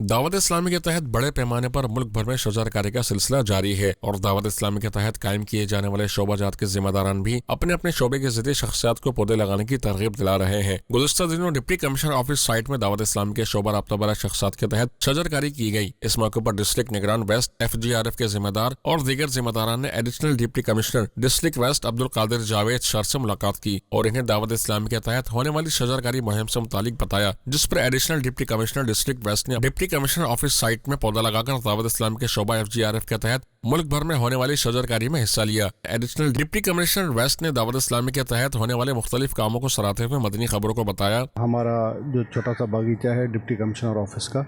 दावत इस्लामी के तहत बड़े पैमाने पर मुल्क भर में शजरकारी का सिलसिला जारी है और दावत इस्लामी के तहत कायम किए जाने वाले शोबाजात के जिम्मेदारान भी अपने अपने शोबे के जरिए शख्सियात को पौधे लगाने की तरगीब दिला रहे हैं। गुज़िश्ता दिनों डिप्टी कमिश्नर ऑफिस साइट में दावत इस्लामी के शोबा राब्ता बरा शख्सियात के तहत शजरकारी की गई। इस मौके पर डिस्ट्रिक्ट निगरान वेस्ट FGRF के जिम्मेदार और दीगर जिम्मेदारान ने additional deputy commissioner district west Abdul Qadir Javed शर से मुलाकात की और इन्हें दावत इस्लामी के तहत होने वाली शजरकारी मुहिम से मुतालिक बताया, जिस पर additional deputy commissioner district west ने डिप्टी कमिश्नर ऑफिस साइट में पौधा लगाकर दावत इस्लाम के शोबा FGRF के तहत मुल्क भर में होने वाली शजरकारी में हिस्सा लिया। एडिशनल डिप्टी कमिश्नर वेस्ट ने दावत इस्लामी के तहत होने वाले मुख्तलिफ कामों को सराहते हुए मदनी खबरों को बताया, हमारा जो छोटा सा बागीचा है डिप्टी कमिश्नर ऑफिस का,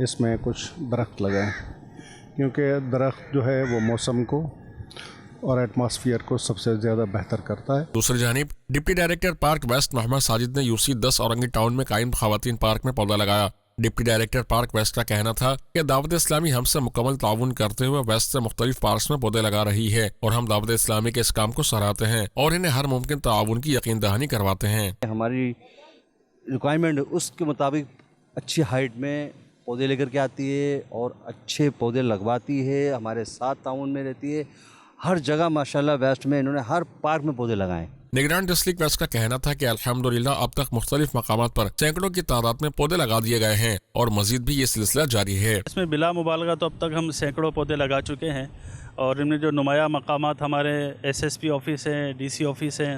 इसमें कुछ दरख्त लगाए क्योंकि दरख्त जो है वो मौसम को और एटमॉस्फेयर को सबसे ज़्यादा बेहतर करता है। दूसरी जानिब deputy director park west Mohammad Sajid ने UC 10 औरंगी टाउन में कायम खवातीन पार्क में पौधा लगाया। डिप्टी डायरेक्टर पार्क वेस्ट का कहना था कि दावत इस्लामी हमसे मुकम्मल ताउन करते हुए वेस्ट से मुख्तलिफ पार्क्स में पौधे लगा रही है और हम दावत इस्लामी के इस काम को सराहते हैं और इन्हें हर मुमकिन ताउन की यकीन दहानी करवाते हैं। हमारी रिक्वायरमेंट उसके मुताबिक अच्छी हाइट में पौधे लेकर के आती है और अच्छे पौधे लगवाती है, हमारे साथ ताउन में रहती है। हर जगह माशाल्लाह वेस्ट में इन्होंने हर पार्क में पौधे लगाए। निगरान डिस्ट्रिक्ट वेस्ट का कहना था कि अल्हम्दुलिल्लाह अब तक मुख्तलिफ मकामात पर सैकड़ों की तादाद में पौधे लगा दिए गए हैं और मजीद भी ये सिलसिला जारी है। इसमें बिला मुबालगा तो अब तक हम सैकड़ों पौधे लगा चुके हैं और इनमें जो नुमाया मकामात हमारे SSP ऑफिस हैं, DC ऑफिस हैं,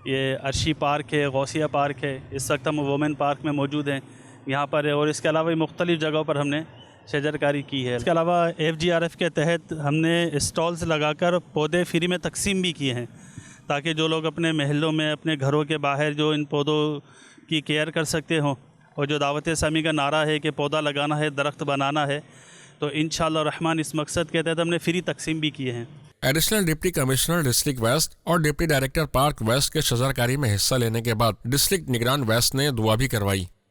ये अर्शी पार्क है, गौसिया पार्क है, इस वक्त हम वोमेन पार्क में मौजूद हैं यहाँ पर है और इसके अलावा मुख्तलिफ जगहों पर हमने शजरकारी की है। इसके अलावा FGRF के तहत हमने स्टॉल्स लगाकर पौधे फ्री में तकसीम भी किए हैं ताकि जो लोग अपने महलों में, अपने घरों के बाहर जो इन पौधों की केयर कर सकते हों और जो दावत इस्लामी का नारा है कि पौधा लगाना है, दरख्त बनाना है, तो इंशाअल्लाह रहमान इस मकसद के तहत हमने फ्री तकसीम भी किए हैं। Additional deputy commissioner district west और डिप्टी डायरेक्टर पार्क वेस्ट के शजरकारी में हिस्सा लेने के बाद डिस्ट्रिक्ट निगरान वेस्ट ने दुआ भी करवाई।